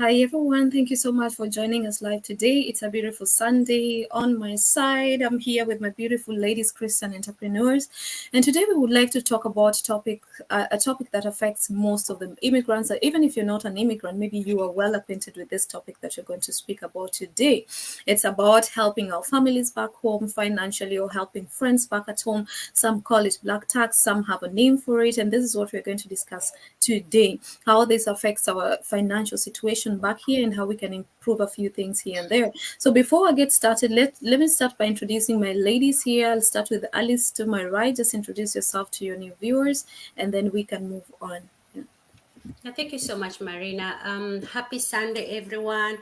Hi everyone, thank you so much for joining us live today. It's a beautiful Sunday. On my side, I'm here with my beautiful ladies, Christian entrepreneurs, and today we would like to talk about a topic that affects most of the immigrants. Even if you're not an immigrant, maybe you are well acquainted with this topic that you're going to speak about today. It's about helping our families back home financially or helping friends back at home. Some call it black tax, some have a name for it, and this is what we're going to discuss today: how this affects our financial situation back here and how we can improve a few things here and there. So before I get started, let me start by introducing my ladies here. I'll start with Alice to my right. Just introduce yourself to your new viewers, and then we can move on. Yeah. Thank you so much, Marina. Happy Sunday, everyone.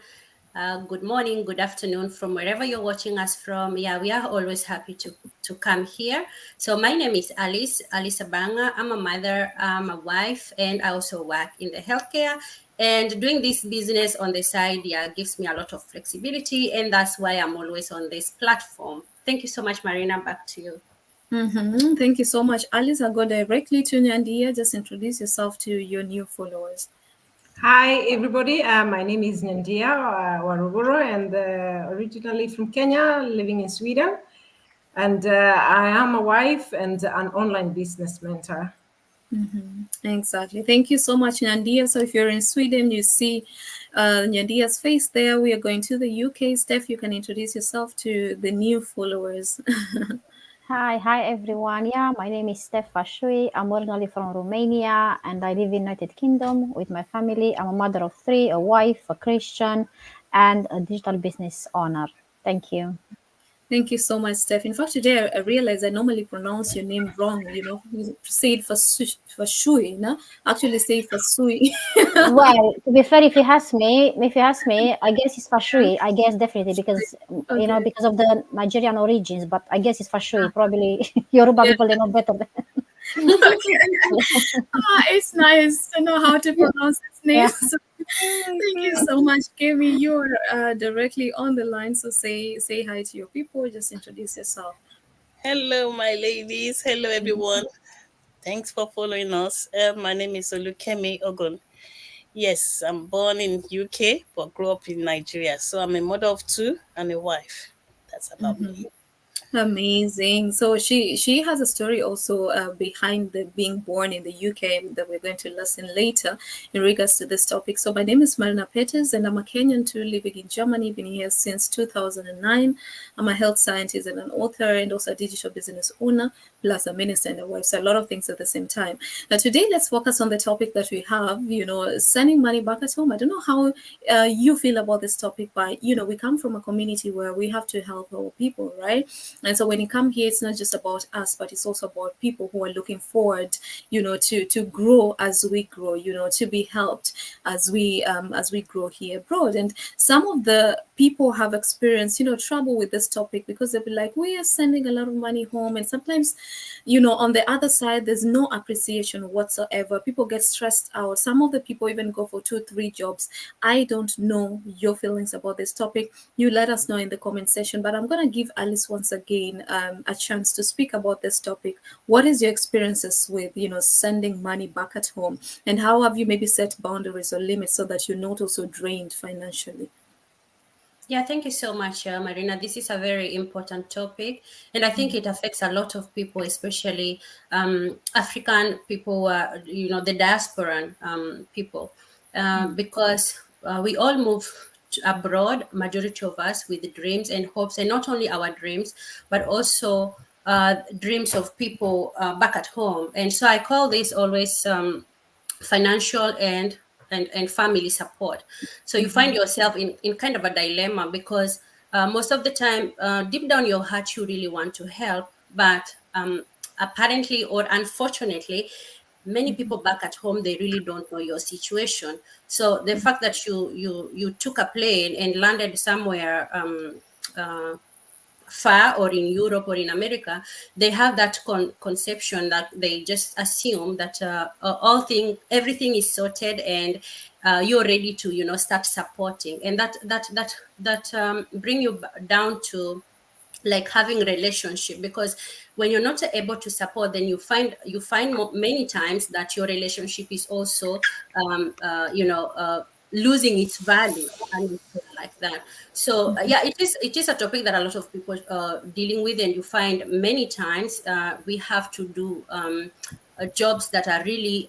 Good morning, good afternoon from wherever you're watching us from. Yeah, we are always happy to come here. So my name is Alice Abanga. I'm a mother, I'm a wife, and I also work in the healthcare. And doing this business on the side, yeah, gives me a lot of flexibility, and that's why I'm always on this platform. Thank you so much, Marina. Back to you. Thank you so much, Alice. I'll go directly to Nyandia. Just introduce yourself to your new followers. Hi, everybody. My name is Nyandia Waruguru, and originally from Kenya, living in Sweden. And I am a wife and an online business mentor. Exactly. Thank you so much, Nyandia. So if you're in Sweden, you see Nyandia's face there. We are going to the UK. Steph, you can introduce yourself to the new followers. Hi everyone. Yeah, my name is Steph Fashui. I'm originally from Romania and I live in United Kingdom with my family. I'm a mother of three, a wife, a Christian, and a digital business owner. Thank you. Thank you so much, Steph. In fact, today I realized I normally pronounce your name wrong. You say it for shui, no? Actually, say it for sui. Well, to be fair, if you ask me, I guess it's Fashui. I guess definitely because Okay. because of the Nigerian origins. But I guess it's Fashui. Probably Yoruba Yeah. people they know better. Okay. It's nice to know how to pronounce his name. Yeah. So, thank you so much, Kemi. You're directly on the line, so say hi to your people. Just introduce yourself. Hello, my ladies. Hello, everyone. Thanks for following us. My name is Olukemi Ogun. Yes, I'm born in UK but grew up in Nigeria. So I'm a mother of two and a wife. That's about me. Amazing. So she has a story also behind the being born in the UK that we're going to listen later in regards to this topic. So my name is Marina Peters and I'm a Kenyan too, living in Germany. Been here since 2009. I'm a health scientist and an author and also a digital business owner, plus a minister and a wife. So a lot of things at the same time. Now today let's focus on the topic that we have. Sending money back at home. I don't know how you feel about this topic, but we come from a community where we have to help our people, right? And so when you come here, it's not just about us, but it's also about people who are looking forward, to grow as we grow, to be helped as we grow here abroad. And some of the people have experienced, trouble with this topic because they'll be like, we are sending a lot of money home, and sometimes, on the other side, there's no appreciation whatsoever. People get stressed out. Some of the people even go for 2, 3 jobs. I don't know your feelings about this topic. You let us know in the comment section. But I'm going to give Alice once again a chance to speak about this topic. What is your experiences with, sending money back at home? And how have you maybe set boundaries or limits so that you're not also drained financially? Yeah, thank you so much, Marina. This is a very important topic, and I think it affects a lot of people, especially African people, the diasporan people, because we all move abroad, majority of us with dreams and hopes, and not only our dreams, but also dreams of people back at home. And so I call this always financial and family support. So you find yourself in kind of a dilemma because most of the time, deep down your heart, you really want to help, but apparently or unfortunately, many people back at home, they really don't know your situation. So the fact that you took a plane and landed somewhere uh, far or in Europe or in America, they have that conception that they just assume that everything is sorted and you're ready to start supporting, and that bring you down to like having relationship, because when you're not able to support, then you find many times that your relationship is also losing its value, and like that. So yeah, it is a topic that a lot of people dealing with, and you find many times we have to do jobs that are really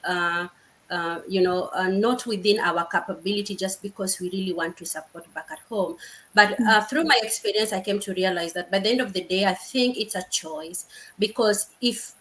not within our capability, just because we really want to support back at home. But through my experience, I came to realize that by the end of the day, I think it's a choice. Because if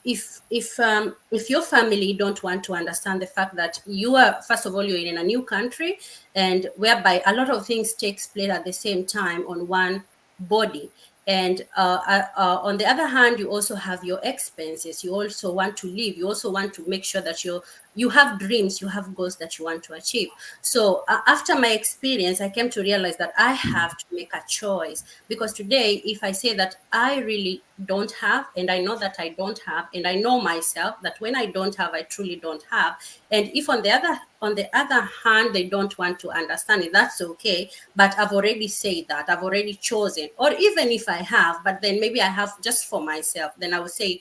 your family don't want to understand the fact that you are, first of all, you're in a new country, and whereby a lot of things takes place at the same time on one body. And on the other hand, you also have your expenses. You also want to live. You also want to make sure that you have dreams, you have goals that you want to achieve. So after my experience, I came to realize that I have to make a choice. Because today, if I say that I really don't have, and I know that I don't have, and I know myself that when I don't have, I truly don't have. And if on the other hand, they don't want to understand it, that's okay. But I've already said that, I've already chosen. Or even if I have, but then maybe I have just for myself, then I would say,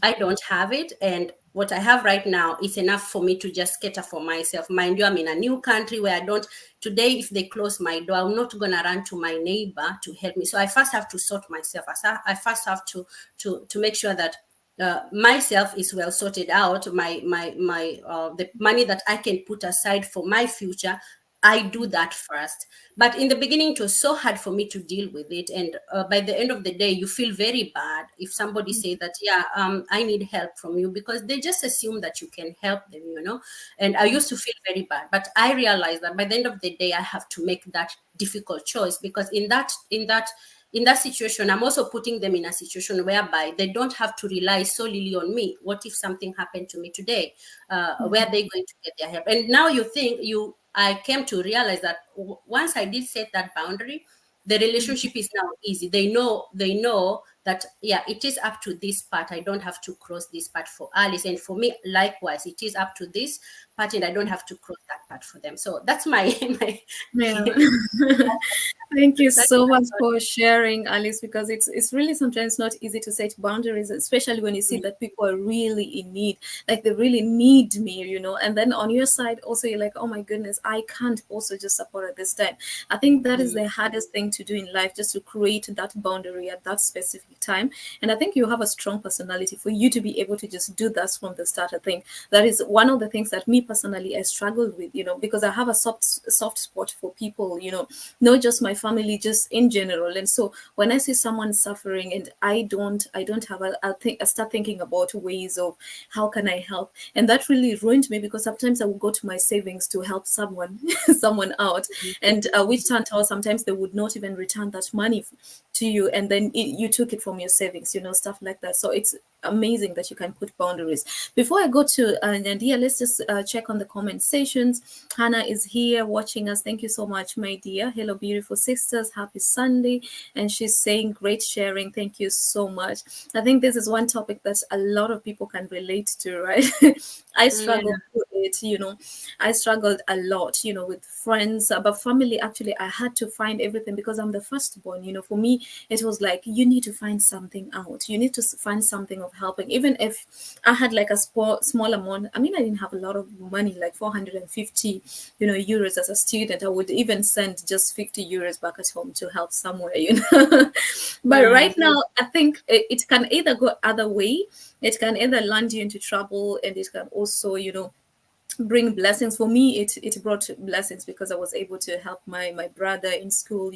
I don't have it, and what I have right now is enough for me to just cater for myself. Mind you, I'm in a new country where I don't. Today, if they close my door, I'm not gonna run to my neighbor to help me. So I first have to sort myself. I first have to make sure that myself is well sorted out. The money that I can put aside for my future, I do that first. But in the beginning, it was so hard for me to deal with it. And by the end of the day, you feel very bad if somebody say that, yeah, I need help from you, because they just assume that you can help them, And I used to feel very bad. But I realized that by the end of the day, I have to make that difficult choice, because in that situation, I'm also putting them in a situation whereby they don't have to rely solely on me. What if something happened to me today? Where are they going to get their help? And now I came to realize that once I did set that boundary, the relationship is now easy. They know that, yeah, it is up to this part. I don't have to cross this part for Alice. And for me, likewise, it is up to this part, and I don't have to cross that part for them. So that's my Yeah. Thank you so much for sharing, Alice, because it's really sometimes not easy to set boundaries, especially when you see that people are really in need, like they really need me, and then on your side also you're like, oh my goodness, I can't also just support at this time. I think that is the hardest thing to do in life, just to create that boundary at that specific time. And I think you have a strong personality for you to be able to just do that from the start. I think that is one of the things that me personally I struggled with, because I have a soft spot for people, not just my family, just in general. And so when I see someone suffering and I don't have I start thinking about ways of how can I help. And that really ruined me, because sometimes I would go to my savings to help someone out, and which turned out sometimes they would not even return that money to you, and then you took it from your savings, stuff like that. So it's amazing that you can put boundaries. Before I go to Nyandia, let's just check on the comment sections. Hannah is here watching us. Thank you so much, my dear. Hello, beautiful sisters. Happy Sunday. And she's saying great sharing. Thank you so much. I think this is one topic that a lot of people can relate to, right? I struggled with it, I struggled a lot, with friends, but family, actually, I had to find everything because I'm the firstborn. For me, it was like, you need to find something out. You need to find something of helping. Even if I had like a small amount, I mean, I didn't have a lot of money, like 450, euros as a student. I would even send just 50 euros back at home to help somewhere, But right now, I think it can either go other way. It can either land you into trouble, and it can also, bring blessings. For me, it brought blessings because I was able to help my brother in school,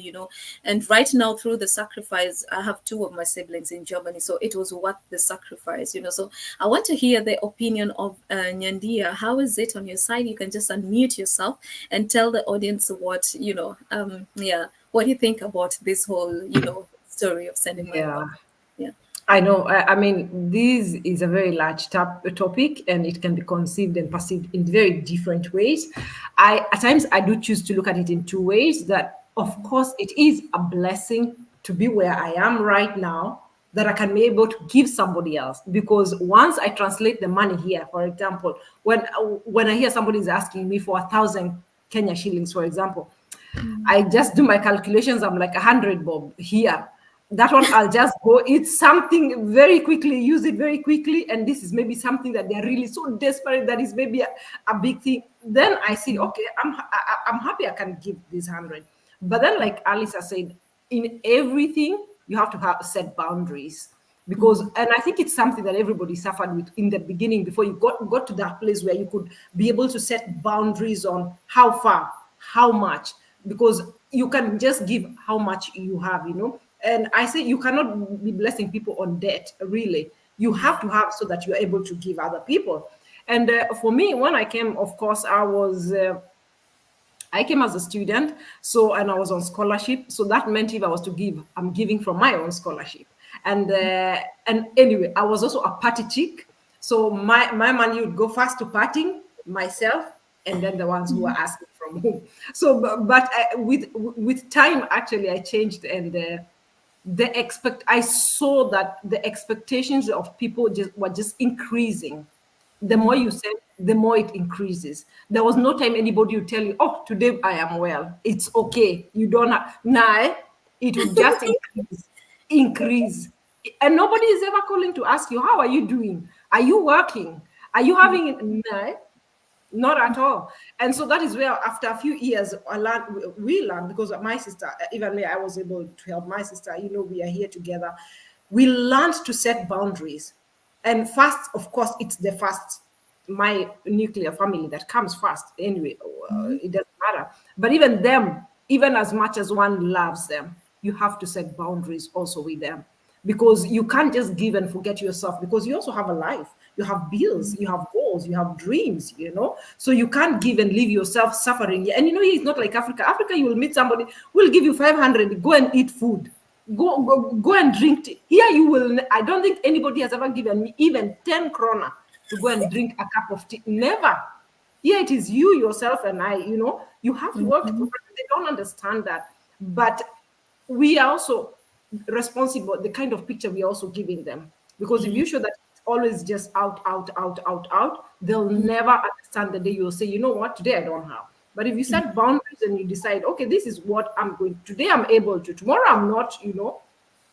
and right now through the sacrifice, I have 2 of my siblings in Germany, so it was worth the sacrifice. So I want to hear the opinion of Nyandia. How is it on your side? You can just unmute yourself and tell the audience what what do you think about this whole story of sending money back? I know. I mean, this is a very large topic, and it can be conceived and perceived in very different ways. At times, I do choose to look at it in 2 ways. That, of course, it is a blessing to be where I am right now, that I can be able to give somebody else. Because once I translate the money here, for example, when I hear somebody is asking me for 1,000 Kenya shillings, for example, I just do my calculations. I'm like 100 bob here. that one I'll just go eat something very quickly, use it very quickly, and this is maybe something that they're really so desperate that is maybe a big thing. Then I see, okay, I'm happy I can give this 100. But then, like Alisa said, in everything you have to set boundaries, because and I think it's something that everybody suffered with in the beginning before you got to that place where you could be able to set boundaries on how far, how much, because you can just give how much you have, and I say you cannot be blessing people on debt, really. You have to have so that you're able to give other people. And for me, when I came, of course, I came as a student, and I was on scholarship. So that meant if I was to give, I'm giving from my own scholarship. And anyway, I was also a party chick. So my money would go first to partying, myself, and then the ones who were asking from home. So, but with time, actually, I changed, and I saw that the expectations of people were just increasing. The more you send, the more it increases. There was no time anybody would tell you, oh, today I am well. It's okay. You don't have. Now, it will just increase. And nobody is ever calling to ask you, how are you doing? Are you working? Are you having. No, not at all. And so that is where, after a few years, we learned, because my sister, even me, I was able to help my sister. We are here together. We learned to set boundaries. And first, of course, it's my nuclear family that comes first. Anyway, it doesn't matter. But even them, even as much as one loves them, you have to set boundaries also with them, because you can't just give and forget yourself, because you also have a life. You have bills, you have goals, you have dreams, So you can't give and leave yourself suffering. And it's not like Africa. Africa, you will meet somebody who will give you 500, go and eat food. Go and drink tea. Here you will. I don't think anybody has ever given me even 10 krona to go and drink a cup of tea. Never. Here it is you, yourself, and I. You have to work. They don't understand that, but we are also responsible. The kind of picture we are also giving them, because if you show that it's always just out, they'll never understand the day you'll say, you know what, today I don't have. But if you set boundaries and you decide, okay, this is what I'm going to, today I'm able to, tomorrow I'm not,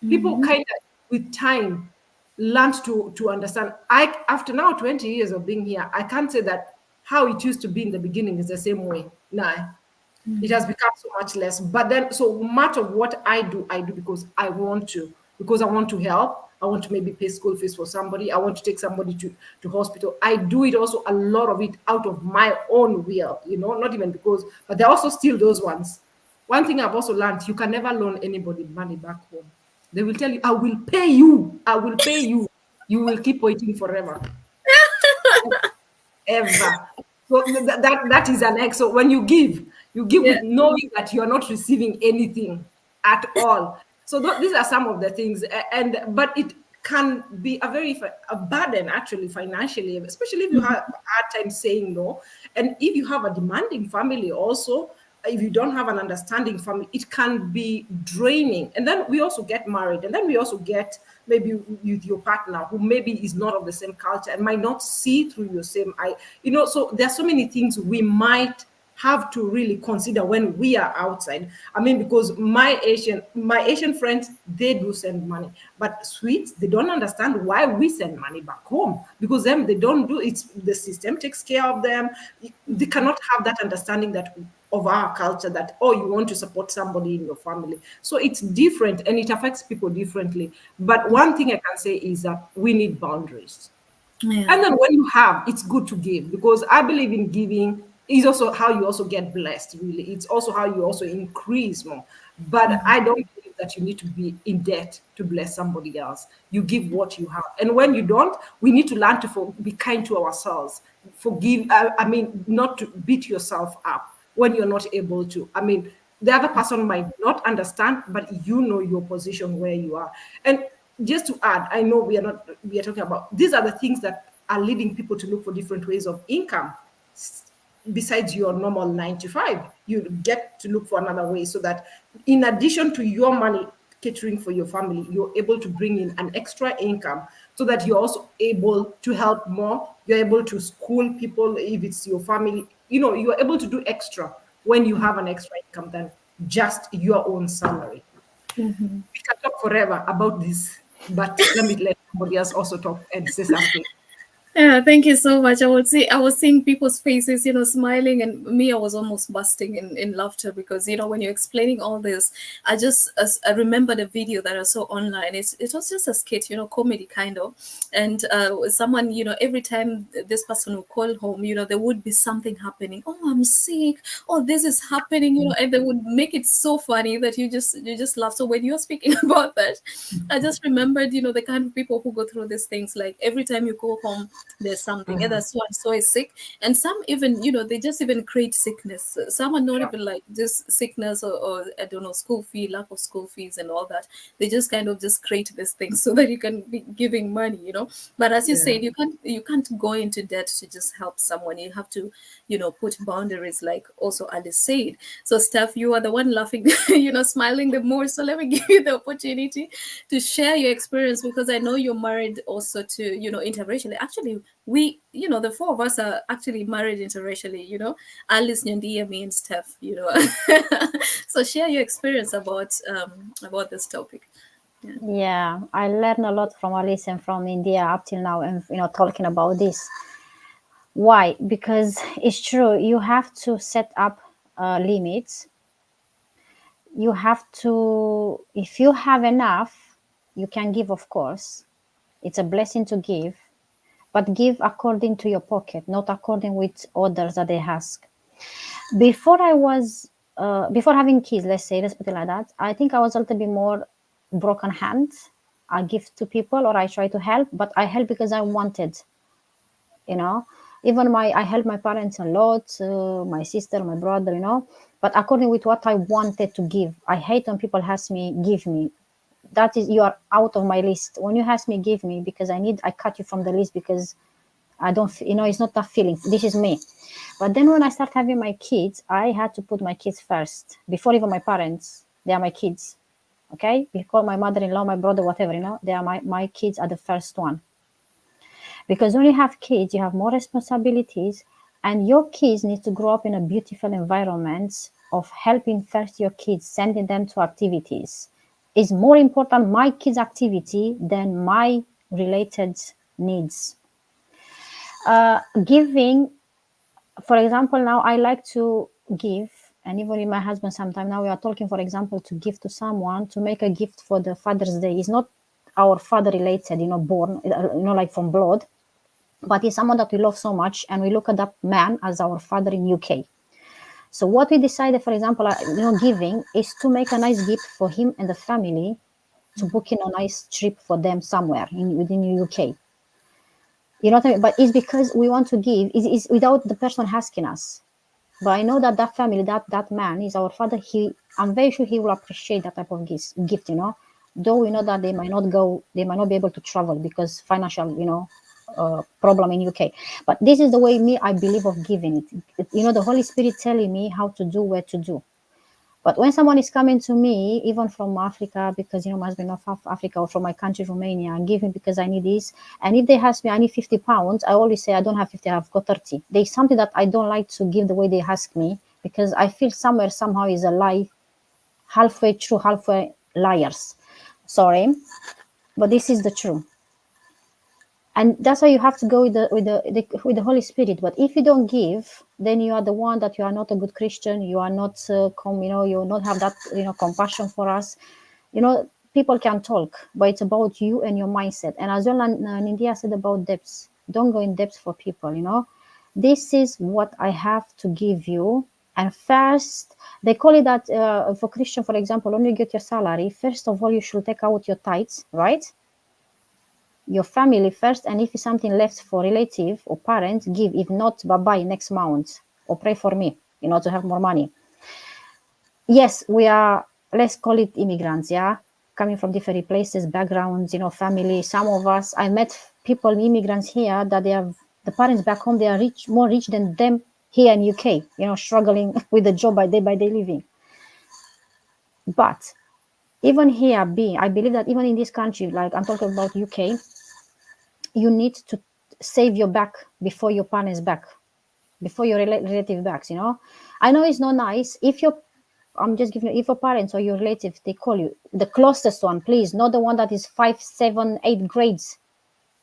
people kind of with time learned to understand. After now 20 years of being here, I can't say that how it used to be in the beginning is the same way. Nah, it has become so much less. But then, so much of what I do because I want to help. I want to maybe pay school fees for somebody. I want to take somebody to hospital. I do it also, a lot of it out of my own will, not even because, but there are also still those ones. One thing I've also learned, you can never loan anybody money back home. They will tell you, I will pay you. I will pay you. You will keep waiting forever. Ever. So that is an X. So when you give with knowing that you're not receiving anything at all. So these are some of the things, but it can be a burden actually financially, especially if you have a hard time saying no, and if you have a demanding family also. If you don't have an understanding family, it can be draining. And then we also get married, and then we also get maybe with your partner who maybe is not of the same culture and might not see through your same eye. So there are so many things we might have to really consider when we are outside. I mean, because my Asian friends, they do send money, but Swedes, they don't understand why we send money back home, because them, they don't do it. The system takes care of them. They cannot have that understanding that of our culture, that, oh, you want to support somebody in your family. So it's different, and it affects people differently. But one thing I can say is that we need boundaries. Yeah. And then when you have, it's good to give, because I believe in giving is also how you also get blessed, really. It's also how you also increase more. But I don't believe that you need to be in debt to bless somebody else. You give what you have. And when you don't, we need to learn to be kind to ourselves. Forgive, not to beat yourself up when you're not able to. I mean, the other person might not understand, but you know your position where you are. And just to add, I know we are talking about, these are the things that are leading people to look for different ways of income. Besides your normal 9 to 5, you get to look for another way, so that in addition to your money catering for your family, you're able to bring in an extra income, so that you're also able to help more. You're able to school people if it's your family. You're able to do extra when you have an extra income than just your own salary. We can talk forever about this, but let me let somebody else also talk and say something. Yeah, thank you so much. I was seeing people's faces, smiling, and me, I was almost busting in laughter because, when you're explaining all this, I remember the video that I saw online. It was just a skit, comedy kind of, and someone, every time this person would call home, there would be something happening. Oh, I'm sick. Oh, this is happening, and they would make it so funny that you just laugh. So when you're speaking about that, I just remembered, the kind of people who go through these things. Like every time you go home, there's something. Either so is sick, and some even, they just even create sickness. Some are not even like just sickness or I don't know, school fee, lack of school fees, and all that. They just kind of just create these things so that you can be giving money. But as you said, you can't go into debt to just help someone. You have to, put boundaries, like also Alice said. So, Steph, you are the one laughing, smiling the more. So let me give you the opportunity to share your experience, because I know you're married also to, interracially. Actually, the four of us are actually married interracially, Alice, Nyandia, me, and Steph. So share your experience about this topic. Yeah, I learned a lot from Alice and from India up till now, and talking about this. Why? Because it's true. You have to set up limits. You have to, if you have enough, you can give, of course. It's a blessing to give, but give according to your pocket, not according with others that they ask. Before having kids, let's put it like that, I think I was a little bit more broken hands. I give to people or I try to help, but I help because I wanted, you know. Even I help my parents a lot, my sister, my brother, but according with what I wanted to give. I hate when people ask me, give me. That is, you are out of my list. When you ask me, give me, because I cut you from the list because I don't, it's not that feeling. This is me. But then when I start having my kids, I had to put my kids first before even my parents. They are my kids. Okay. Because my mother-in-law, my brother, whatever, they are my kids are the first one. Because when you have kids, you have more responsibilities, and your kids need to grow up in a beautiful environment of helping first your kids, sending them to activities. It's more important my kids' activity than my related needs. Giving, for example, now I like to give, and even with my husband sometimes now we are talking, for example, to give to someone, to make a gift for the Father's Day. It's not our father related, born, like from blood, but it's someone that we love so much, and we look at that man as our father in UK. So what we decided, for example, giving is to make a nice gift for him and the family, to book in a nice trip for them somewhere within the UK. You know what I mean? But it's because we want to give. It's without the person asking us. But I know that family, that man is our father. I'm very sure he will appreciate that type of gift. Though we know that they might not be able to travel because financial, problem in UK. But this is the way I believe of giving it. The Holy Spirit telling me how to do, where to do. But when someone is coming to me, even from Africa, because my husband of Africa, or from my country, Romania, and give me because I need this. And if they ask me, I need 50 pounds, I always say I don't have 50, I've got 30. There's something that I don't like to give the way they ask me, because I feel somehow is a lie, halfway true, halfway liars. Sorry, but this is the truth. And that's why you have to go with the Holy Spirit. But if you don't give, then you are the one that you are not a good Christian. You are not, you not have that, compassion for us. People can talk, but it's about you and your mindset. And as well, India said about debts. Don't go in depth for people. This is what I have to give you. And first, they call it that for Christian, for example, when you get your salary, first of all, you should take out your tithes, right? Your family first, and if it's something left for relative or parents, give. If not, bye-bye next month, or pray for me, to have more money. Yes, we are, let's call it immigrants, yeah, coming from different places, backgrounds, family. Some of us, I met people, immigrants here, that they have the parents back home, they are more rich than them here in UK, struggling with the job by day living. But even here, I believe that even in this country, like I'm talking about UK, you need to save your back before your parents' back, before your relative backs. I know it's not nice if your I'm just giving you, if your parents or your relatives, they call you, the closest one, please, not the one that is 5, 7, 8 grades.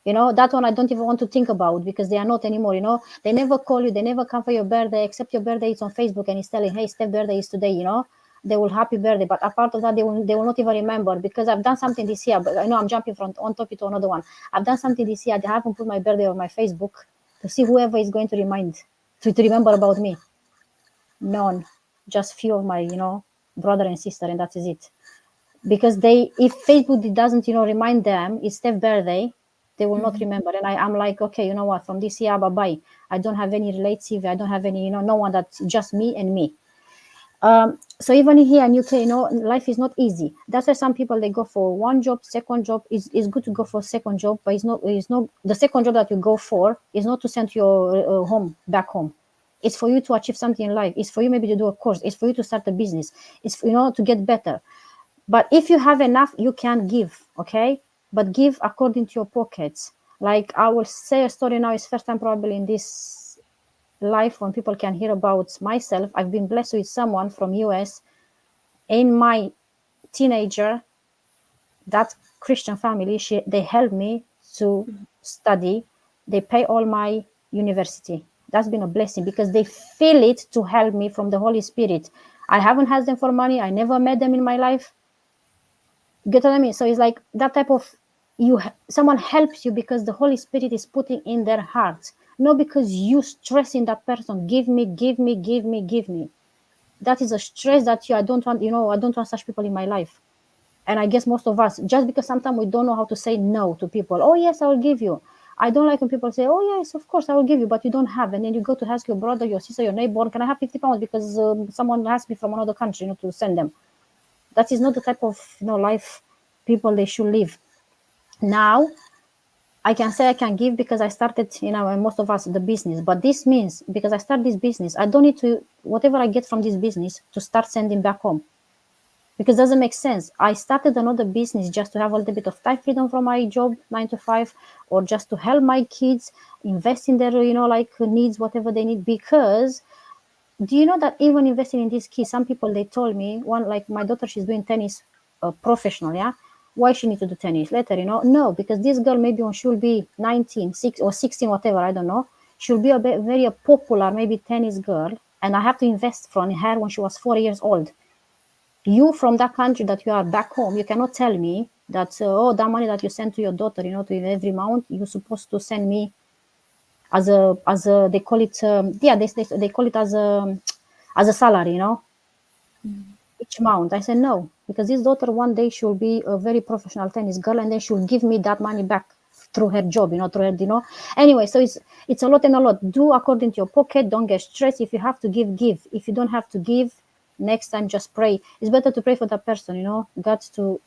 That one I don't even want to think about, because they are not anymore. They never call you, they never come for your birthday, except your birthday is on Facebook and it's telling, hey, Steph's birthday is today. They will happy birthday, but apart of that, they will not even remember, because I've done something this year. But I know I'm jumping from one topic to another one. I've done something this year. I haven't put my birthday on my Facebook to see whoever is going to remember about me. None. Just few of my brother and sister, and that is it. Because if Facebook doesn't remind them it's Steph's birthday, they will not remember. And I'm like, okay, you know what, from this year, bye. I don't have any relative, I don't have any no one, that's just me and me. So even here in UK, life is not easy. That's why some people, they go for one job, second job. Is good to go for second job, but it's not the second job that you go for is not to send your back home. It's for you to achieve something in life. It's for you maybe to do a course. It's for you to start a business. It's to get better. But if you have enough, you can give, okay? But give according to your pockets. Like, I will say a story now. It's first time probably in this life when people can hear about myself. I've been blessed with someone from US in my teenager, that Christian family. They helped me to study. They pay all my university. That's been a blessing, because they feel it to help me from the Holy Spirit. I haven't asked them for money. I never met them in my life. Get what I mean? So it's like that type of someone helps you because the Holy Spirit is putting in their hearts, not because you stressing that person. Give me. That is a stress that I don't want. I don't want such people in my life. And I guess most of us, just because sometimes we don't know how to say no to people. Oh yes, I will give you. I don't like when people say, oh yes, of course I will give you, but you don't have. And then you go to ask your brother, your sister, your neighbor, can I have 50 pounds because someone asked me from another country, to send them. That is not the type of life people they should live. Now I can say I can give because I started, and most of us, the business. But this means, because I start this business, I don't need to, whatever I get from this business, to start sending back home, because it doesn't make sense. I started another business just to have a little bit of time freedom from my job 9 to 5, or just to help my kids invest in their needs, whatever they need. Because do you know that even investing in these kids, some people, they told me, one, like my daughter, she's doing tennis professional, yeah. Why she need to do tennis later? No, because this girl, maybe when she'll be 19, 6 or 16, whatever, I don't know, she'll be a very popular, maybe tennis girl, and I have to invest from her when she was 4 years old. You from that country that you are back home, you cannot tell me that that money that you send to your daughter, to every month, you're supposed to send me as a they call it they call it as a salary, each month. I said no, because this daughter, one day she'll be a very professional tennis girl, and then she'll give me that money back through her job, through her, anyway. So it's a lot and a lot. Do according to your pocket. Don't get stressed. If you have to give. If you don't have to give, next time just pray. It's better to pray for that person, God to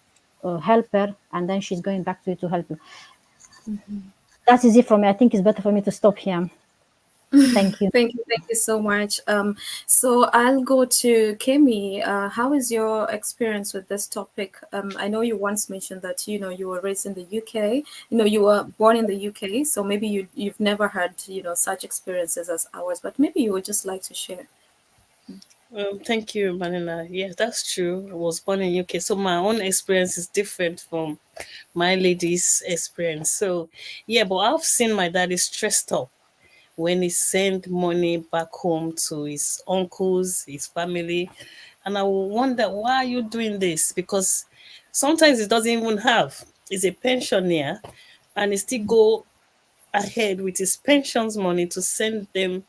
help her, and then she's going back to you to help you. That is it for me. I think it's better for me to stop here. Thank you. Thank you so much. So I'll go to Kemi. How is your experience with this topic? I know you once mentioned that you were raised in the UK. You were born in the UK, so maybe you've never had such experiences as ours, but maybe you would just like to share. Thank you, Manila. Yes, that's true. I was born in UK, so my own experience is different from my lady's experience. So, yeah, but I've seen my daddy stressed up when he sent money back home to his uncles, his family, and I will wonder, why are you doing this? Because sometimes he doesn't even have. He's a pensioner, and he still go ahead with his pensions money to send them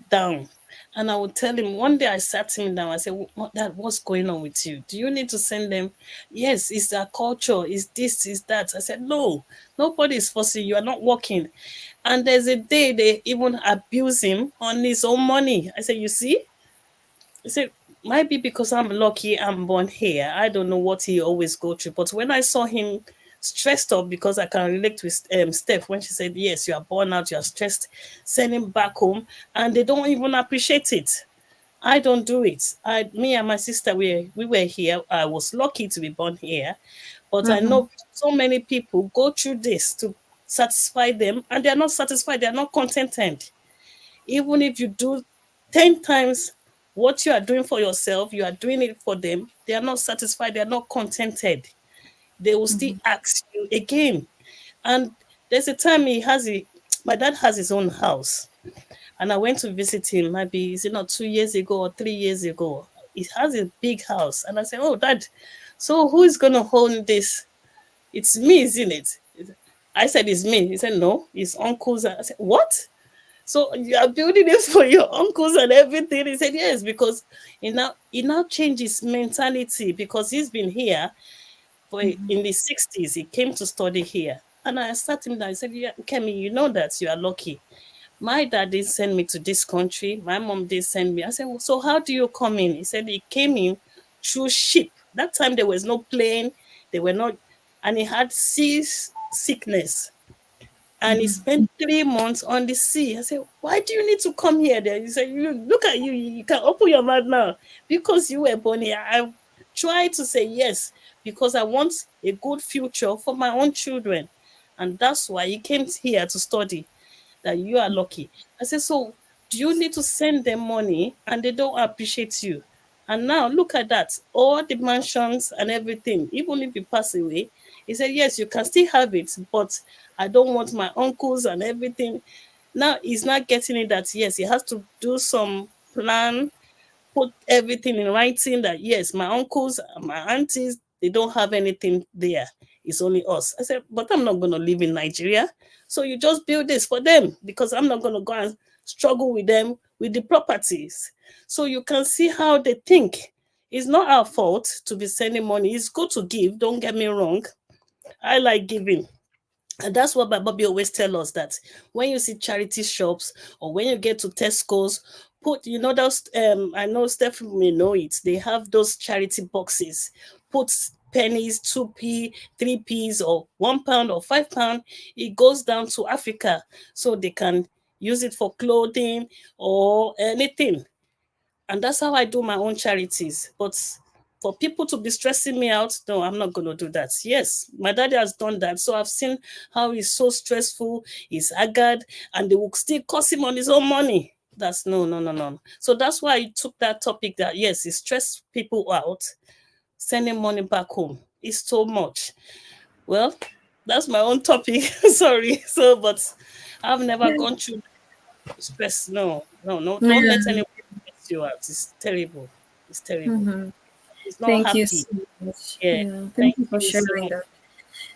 down. And I would tell him, one day I sat him down, I said, Dad, what's going on with you? Do you need to send them? Yes, it's their culture, is this, is that. I said, no, nobody is forcing you, are not working. And there's a day they even abuse him on his own money. I said, you see? I said, might be because I'm lucky I'm born here. I don't know what he always go through. But when I saw him stressed up, because I can relate with Steph when she said, yes, you are born out, you are stressed, send him back home, and they don't even appreciate it. I don't do it. Me and my sister, we were here. I was lucky to be born here. But I know so many people go through this to satisfy them, and they're not satisfied. They're not contented. Even if you do 10 times What you are doing for yourself, you are doing it for them. They are not satisfied. They are not contented. They will still ask you again. And there's a time my dad has his own house. And I went to visit him, maybe, is it not 2 years ago or 3 years ago? He has a big house. And I said, oh, Dad, so who is going to own this? It's me, isn't it? I said, it's me. He said, no, it's uncles. I said, what? So you are building this for your uncles and everything? He said, yes, because he now changed his mentality, because he's been here in the 60s. He came to study here. And I sat him down. I said, yeah, Kemi, you know that you are lucky. My dad didn't send me to this country. My mom didn't send me. I said, well, so how do you come in? He said he came in through ship. That time there was no plane. They were not, and he had sea sickness. And he spent 3 months on the sea. I said, why do you need to come here then? He said, look at you. You can open your mouth now. Because you were born here. I tried to say yes, because I want a good future for my own children. And that's why he came here to study. That you are lucky. I said, so do you need to send them money and they don't appreciate you? And now look at that, all the mansions and everything, even if you pass away. He said, yes, you can still have it, but I don't want my uncles and everything. Now he's not getting it that, yes, he has to do some plan, put everything in writing that, yes, my uncles, my aunties, they don't have anything there. It's only us. I said, but I'm not going to live in Nigeria. So you just build this for them, because I'm not going to go and struggle with them with the properties. So you can see how they think. It's not our fault to be sending money. It's good to give. Don't get me wrong. I like giving. And that's what my Bobby always tell us, that when you see charity shops or when you get to Tesco's, put, those, I know Steph may know it, they have those charity boxes. Put pennies, 2p, 3p's, or £1 or £5. It goes down to Africa, so they can use it for clothing or anything. And that's how I do my own charities. But for people to be stressing me out, no, I'm not going to do that. Yes, my daddy has done that. So I've seen how he's so stressful, he's haggard, and they will still cost him on his own money. That's no. So that's why I took that topic that, yes, it stressed people out. Sending money back home is so much. Well, that's my own topic. Sorry. So, but I've never gone through stress. No. Don't let anyone stress you out. It's terrible. It's terrible. It's not Thank happy. you so much. Yeah. Thank you for sharing that.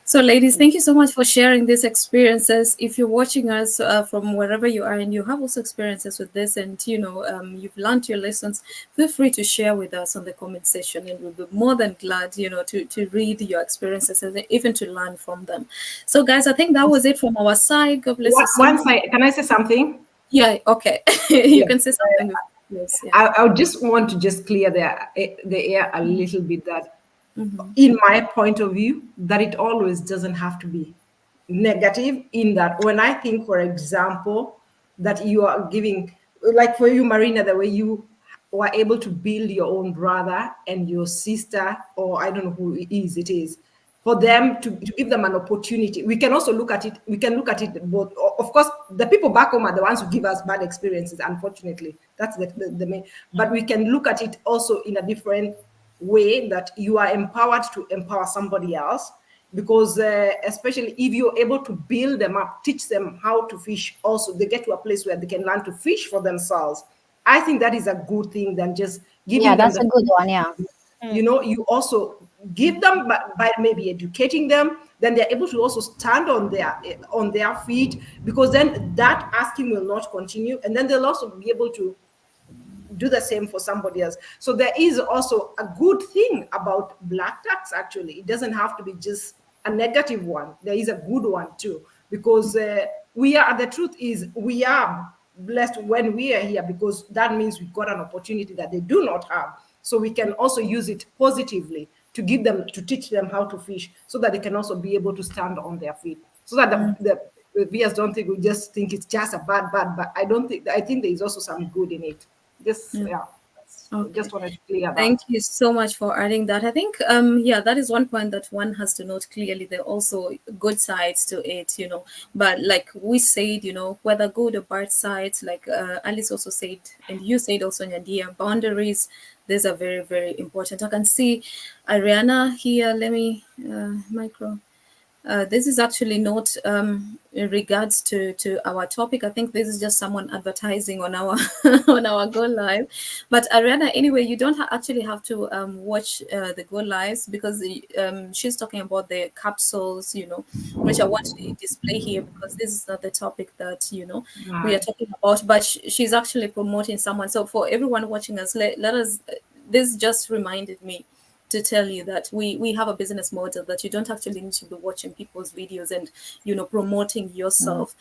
So, ladies, thank you so much for sharing these experiences. If you're watching us from wherever you are and you have also experiences with this, and you've learned your lessons, feel free to share with us on the comment section, and we'll be more than glad, to read your experiences and even to learn from them. So, guys, I think that was it from our side. God bless you. One side, can I say something? Yeah. Okay. You can say something. Yes. Yeah. I just want to just clear the air a little bit, that in my point of view, that it always doesn't have to be negative. In that, when I think, for example, that you are giving, like for you, Marina, the way you were able to build your own brother and your sister, or I don't know who it is, for them to give them an opportunity. We can also look at it. We can look at it both. Of course, the people back home are the ones who give us bad experiences. Unfortunately, that's the main. But we can look at it also in a different way, that you are empowered to empower somebody else, because especially if you're able to build them up, teach them how to fish, also they get to a place where they can learn to fish for themselves. I think that is a good thing than just giving them. That's a good one. Yeah. You also give them by maybe educating them, then they're able to also stand on their feet, because then that asking will not continue, and then they'll also be able to do the same for somebody else. So there is also a good thing about black tax. Actually, it doesn't have to be just a negative one. There is a good one too, because the truth is we are blessed when we are here, because that means we've got an opportunity that they do not have. So we can also use it positively to teach them how to fish, so that they can also be able to stand on their feet, so that the viewers don't think, we just think it's just a bad, but I think there is also some good in it. So Okay. just wanted to clear Thank that. you so much for adding that. I think, yeah, that is one point that one has to note clearly. There are also good sides to it, But like we said, whether good or bad sides, like Alice also said, and you said also, Nyandia, boundaries, these are very, very important. I can see Ariana here. Let me micro. This is actually not in regards to our topic. I think this is just someone advertising on our on our Go Live. But Ariana, anyway, you don't actually have to watch the Go Lives, because she's talking about the capsules, which I want to display here, because this is not the topic that we are Right. talking about. But she's actually promoting someone. So for everyone watching us, let us. This just reminded me to tell you that we have a business model that you don't actually need to be watching people's videos and promoting yourself.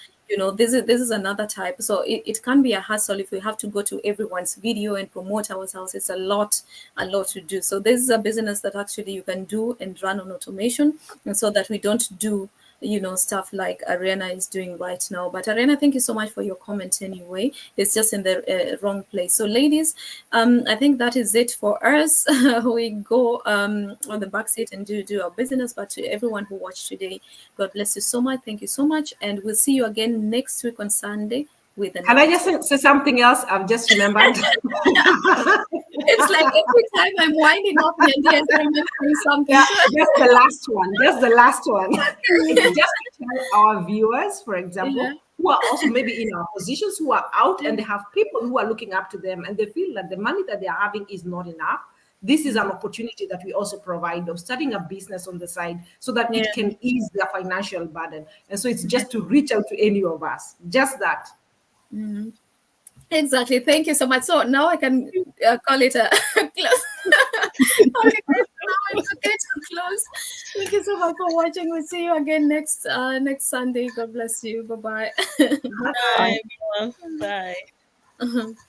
This is another type. So it can be a hassle if we have to go to everyone's video and promote ourselves. It's a lot to do. So this is a business that actually you can do and run on automation, and so that we don't do stuff like Ariana is doing right now. But Ariana, thank you so much for your comment anyway. It's just in the wrong place. So ladies, I think that is it for us. We go on the back seat and do our business. But to everyone who watched today, God bless you so much. Thank you so much. And we'll see you again next week on Sunday with Can I another just topic. say something else? I've just remembered. It's like every time I'm winding up, Nandi is remembering something. Yeah, just the last one. Just the last one. It's just to tell our viewers, for Yeah. example, who are also maybe in our positions, who are out and they have people who are looking up to them and they feel that the money that they are having is not enough. This is an opportunity that we also provide of starting a business on the side so that Yeah. it can ease their financial burden. And so it's just to reach out to any of us. Just that. Exactly. Thank you so much. So now I can call it a close. Okay, guys, now it's okay to close. Thank you so much for watching. We'll see you again next Sunday. God bless you. Bye bye. Bye, everyone. Bye.